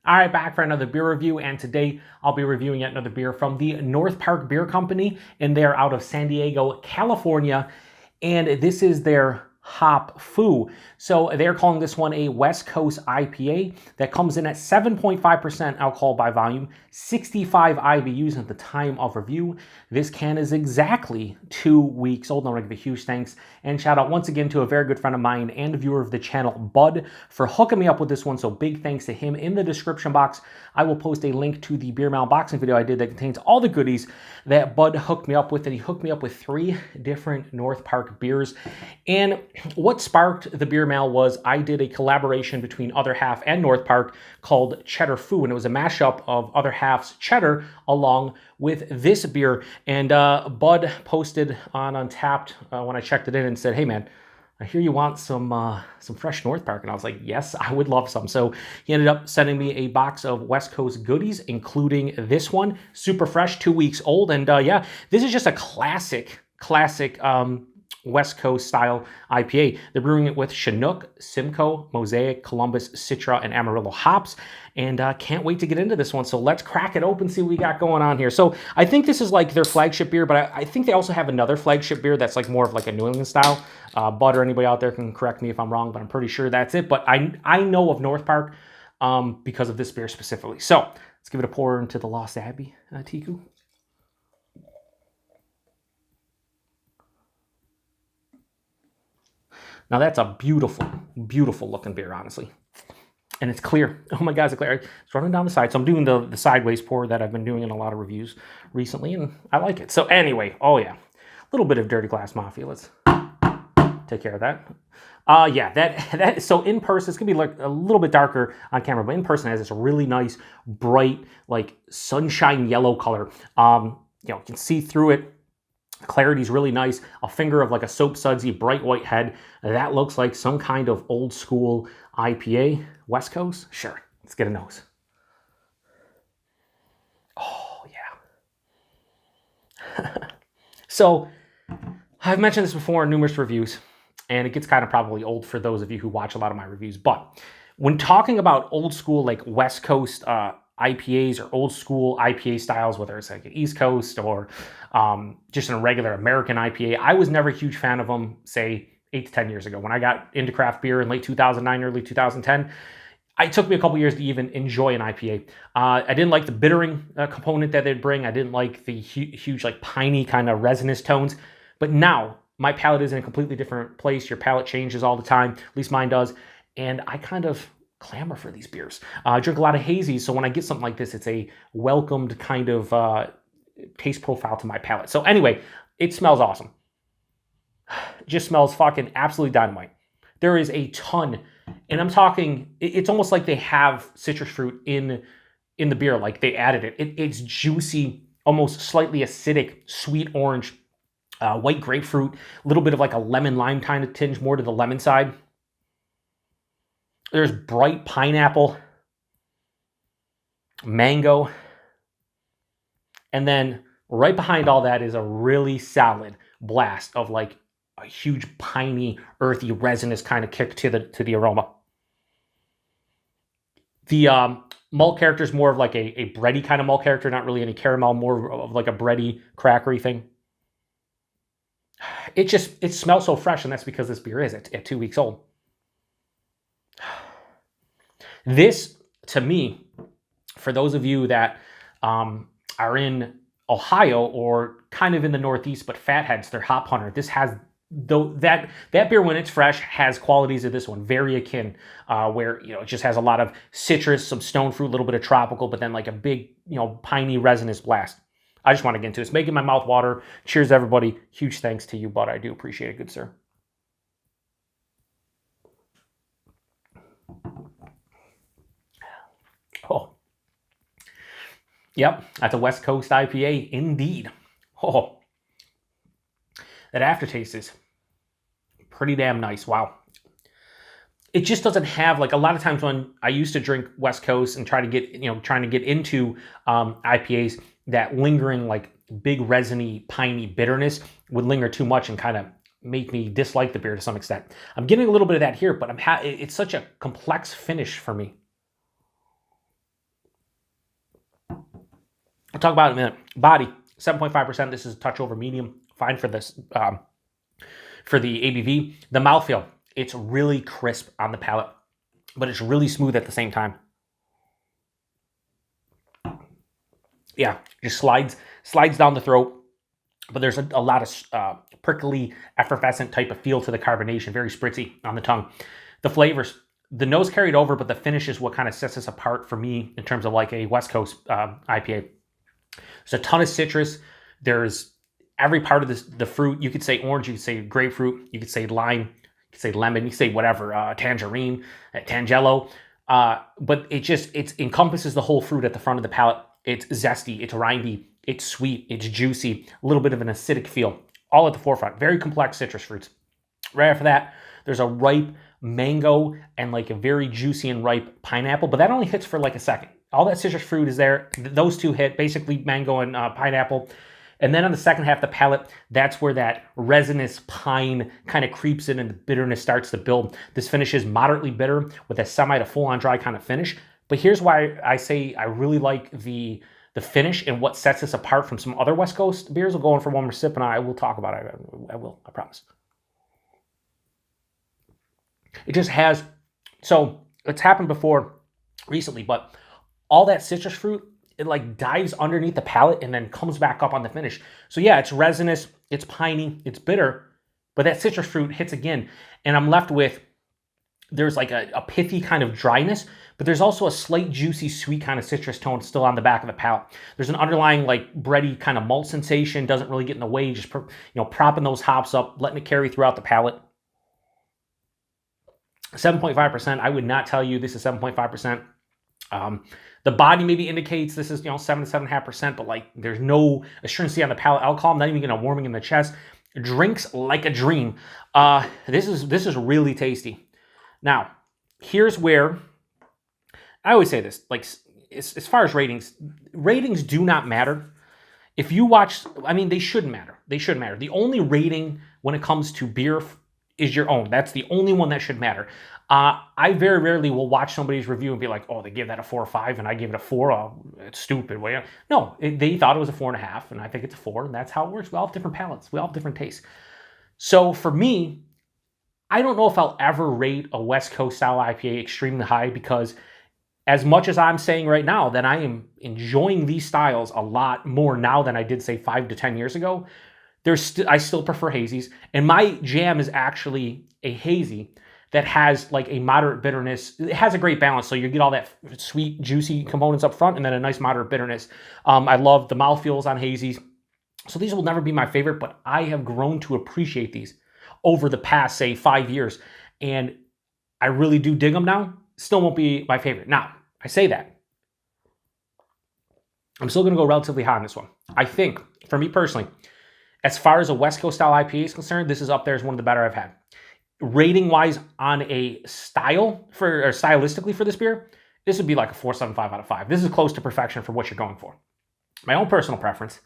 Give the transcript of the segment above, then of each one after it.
All right, back for another beer review, and today I'll be reviewing yet another beer from the North Park Beer Company, and they're out of San Diego, California, and this is their Hop Foo. So they're calling this one a West Coast IPA that comes in at 7.5% alcohol by volume, 65 IBUs at the time of review. This can is exactly 2 weeks old. I want to give a huge thanks and shout out once again to a very good friend of mine and a viewer of the channel, Bud, for hooking me up with this one. So big thanks to him. In the description box, I will post a link to the beer mail unboxing video I did that contains all the goodies that Bud hooked me up with. And he hooked me up with 3 different North Park beers. And what sparked the beer mail was I did a collaboration between Other Half and North Park called Cheddar Foo, and it was a mashup of Other Half's cheddar along with this beer. And Bud posted on Untapped when I checked it in and said, "Hey man, I hear you want some fresh North Park." And I was like, yes, I would love some. So he ended up sending me a box of West Coast goodies, including this one, super fresh, 2 weeks old. And yeah, this is just a classic West Coast style IPA. They're brewing it with Chinook, Simcoe, Mosaic, Columbus, Citra, and Amarillo hops. And can't wait to get into this one. So let's crack it open, see what we got going on here. So I think this is like their flagship beer, but I think they also have another flagship beer that's like more of like a New England style. Bud or anybody out there can correct me if I'm wrong, but I'm pretty sure that's it. But I know of North Park because of this beer specifically. So let's give it a pour into the Lost Abbey, Tiku. Now that's a beautiful, beautiful looking beer, honestly. And it's clear. Oh my God, it's clear. It's running down the side. So I'm doing the sideways pour that I've been doing in a lot of reviews recently, and I like it. So anyway, oh yeah, a little bit of Dirty Glass Mafia. Let's take care of that. Yeah, that. So in person, it's gonna be like a little bit darker on camera, but in person it has this really nice, bright, like sunshine yellow color. You can see through it. Clarity's really nice. A finger of like a soap sudsy bright white head. That looks like some kind of old school IPA. West Coast? Sure. Let's get a nose. Oh, yeah. So, I've mentioned this before in numerous reviews, and it gets kind of probably old for those of you who watch a lot of my reviews, but when talking about old school like West Coast IPAs or old school IPA styles, whether it's like an East Coast or just a regular American IPA, I was never a huge fan of them, say 8 to 10 years ago. When I got into craft beer in late 2009, early 2010, it took me a couple years to even enjoy an IPA. I didn't like the bittering component that they'd bring. I didn't like the huge like piney kind of resinous tones. But now my palate is in a completely different place. Your palate changes all the time, at least mine does. And I kind of clamor for these beers. I drink a lot of hazies, so when I get something like this, it's a welcomed kind of taste profile to my palate. So anyway, it smells awesome. It just smells fucking absolutely dynamite. There is a ton, and I'm talking, it's almost like they have citrus fruit in the beer, like they added it. It's juicy, almost slightly acidic, sweet orange, white grapefruit, a little bit of like a lemon lime kind of tinge, more to the lemon side. There's bright pineapple, mango, and then right behind all that is a really solid blast of like a huge piney, earthy, resinous kind of kick to the aroma. The malt character is more of like a bready kind of malt character, not really any caramel, more of like a bready, crackery thing. It smells so fresh, and that's because this beer is at 2 weeks old. This, to me, for those of you that are in Ohio or kind of in the Northeast, but fatheads, they're hop hunter. This has that beer when it's fresh has qualities of this one, very akin, where it just has a lot of citrus, some stone fruit, a little bit of tropical, but then like a big piney resinous blast. I just want to get into it. It's making my mouth water. Cheers, everybody. Huge thanks to you, Bud. I do appreciate it, good sir. Oh, yep, that's a West Coast IPA indeed. Oh, that aftertaste is pretty damn nice. Wow. It just doesn't have, like, a lot of times when I used to drink West Coast and trying to get into IPAs, that lingering like big resiny, piney bitterness would linger too much and kind of make me dislike the beer to some extent. I'm getting a little bit of that here, but it's such a complex finish for me. I'll talk about it in a minute. Body, 7.5%. This is a touch over medium. Fine for this, for the ABV. The mouthfeel, it's really crisp on the palate, but it's really smooth at the same time. Yeah, just slides down the throat, but there's a lot of prickly, effervescent type of feel to the carbonation, very spritzy on the tongue. The flavors, the nose carried over, but the finish is what kind of sets us apart for me in terms of like a West Coast IPA. There's a ton of citrus. There's every part of the fruit. You could say orange, you could say grapefruit, you could say lime, you could say lemon, you could say whatever, tangerine, tangelo. But it encompasses the whole fruit at the front of the palate. It's zesty, it's rindy, it's sweet, it's juicy, a little bit of an acidic feel, all at the forefront. Very complex citrus fruits. Right after that, there's a ripe mango and like a very juicy and ripe pineapple, but that only hits for like a second. All that citrus fruit is there. Those two hit, basically mango and pineapple. And then on the second half of the palate, that's where that resinous pine kind of creeps in and the bitterness starts to build. This finish is moderately bitter with a semi to full-on dry kind of finish. But here's why I say I really like the finish and what sets this apart from some other West Coast beers. We'll go in for one more sip and I will talk about it. I will, I promise. It just has, so it's happened before recently, but all that citrus fruit, it like dives underneath the palate and then comes back up on the finish. So yeah, it's resinous, it's piney, it's bitter, but that citrus fruit hits again. And I'm left with, there's like a pithy kind of dryness, but there's also a slight juicy, sweet kind of citrus tone still on the back of the palate. There's an underlying like bready kind of malt sensation, doesn't really get in the way, just propping those hops up, letting it carry throughout the palate. 7.5%, I would not tell you this is 7.5%. The body maybe indicates this is 7 to 7.5%, but like there's no astringency on the palate. Alcohol, I'm not even getting a warming in the chest. Drinks like a dream. This is really tasty. Now, here's where I always say this, like as far as ratings do not matter. If you watch, I mean, they shouldn't matter. They shouldn't matter. The only rating when it comes to beer is your own. That's the only one that should matter. I very rarely will watch somebody's review and be like, oh, they give that a 4 or 5 and I give it a 4. Oh, it's stupid. Well, no, they thought it was a 4.5 and I think it's a 4, and that's how it works. We all have different palates. We all have different tastes. So for me, I don't know if I'll ever rate a West Coast style IPA extremely high, because as much as I'm saying right now that I am enjoying these styles a lot more now than I did say 5 to 10 years ago, I still prefer hazies. And my jam is actually a hazy that has like a moderate bitterness. It has a great balance. So you get all that sweet, juicy components up front and then a nice moderate bitterness. I love the mouthfeels on hazies. So these will never be my favorite, but I have grown to appreciate these over the past, say, 5 years. And I really do dig them now. Still won't be my favorite. Now, I say that. I'm still going to go relatively high on this one. I think, for me personally, as far as a West Coast style IPA is concerned, this is up there as one of the better I've had. Rating wise on a stylistically for this beer, this would be like a 4.75 out of 5. This is close to perfection for what you're going for. My own personal preference,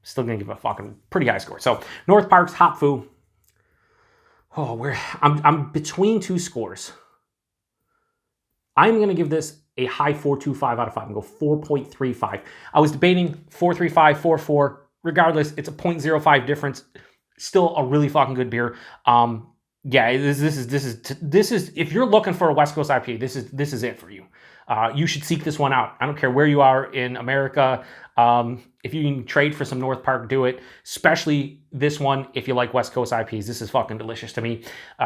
still gonna give a fucking pretty high score. So North Park's Hop Foo. Oh, I'm between two scores. I'm gonna give this a high 4.25 out of 5 and go 4.35. I was debating 4.35, 4.4. Regardless, it's a 0.05 difference. Still a really fucking good beer. Yeah, this is if you're looking for a West Coast IPA, this is it for you. You should seek this one out. I don't care where you are in America. If you can trade for some North Park, do it. Especially this one, if you like West Coast IPAs, this is fucking delicious to me.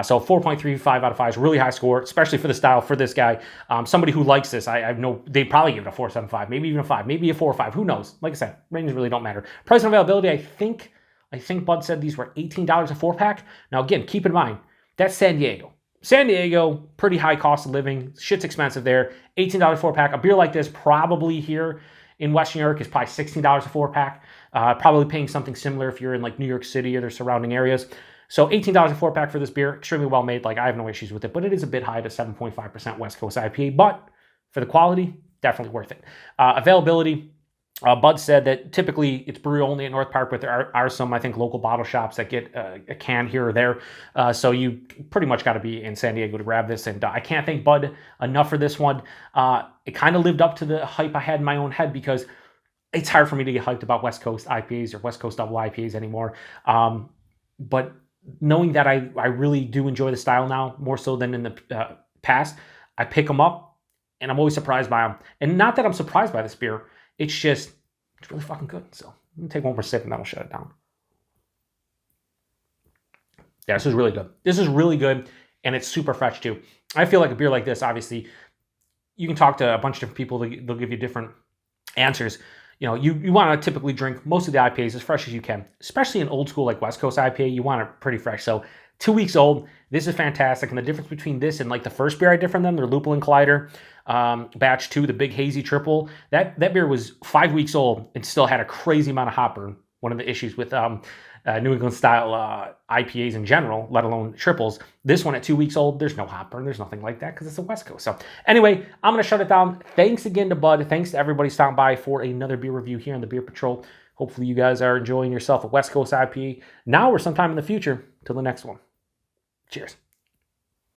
So 4.35 out of 5 is a really high score, especially for the style, for this guy. Somebody who likes this, I know they probably give it a 4.75, maybe even a 5, maybe a 4 or 5. Who knows? Like I said, ratings really don't matter. Price and availability, I think Bud said these were $18 a 4-pack. Now again, keep in mind, that's San Diego. San Diego, pretty high cost of living. Shit's expensive there. $18 4-pack. A beer like this probably here in Western New York is probably $16 a 4-pack. Probably paying something similar if you're in like New York City or their surrounding areas. So $18 a 4-pack for this beer. Extremely well made. Like I have no issues with it, but it is a bit high to 7.5% West Coast IPA. But for the quality, definitely worth it. Availability. Bud said that typically it's brew only at North Park, but there are some, I think, local bottle shops that get a can here or there. So you pretty much got to be in San Diego to grab this. And I can't thank Bud enough for this one. It kind of lived up to the hype I had in my own head, because it's hard for me to get hyped about West Coast IPAs or West Coast double IPAs anymore. But knowing that I really do enjoy the style now, more so than in the past, I pick them up, and I'm always surprised by them. And not that I'm surprised by this beer, it's really fucking good. So I'm gonna take one more sip and then I'll shut it down. Yeah, this is really good. This is really good, and it's super fresh too. I feel like a beer like this, obviously, you can talk to a bunch of different people. They'll give you different answers. You know, you want to typically drink most of the IPAs as fresh as you can, especially an old school like West Coast IPA. You want it pretty fresh. So 2 weeks old, this is fantastic. And the difference between this and like the first beer I did from them, their Lupulin Collider, batch 2, the big hazy triple, that beer was 5 weeks old and still had a crazy amount of hop burn. One of the issues with New England style IPAs in general, let alone triples. This one at 2 weeks old, there's no hop burn. There's nothing like that because it's a West Coast. So anyway, I'm going to shut it down. Thanks again to Bud. Thanks to everybody stopping by for another beer review here on the Beer Patrol. Hopefully you guys are enjoying yourself a West Coast IPA now or sometime in the future. Till the next one. Cheers.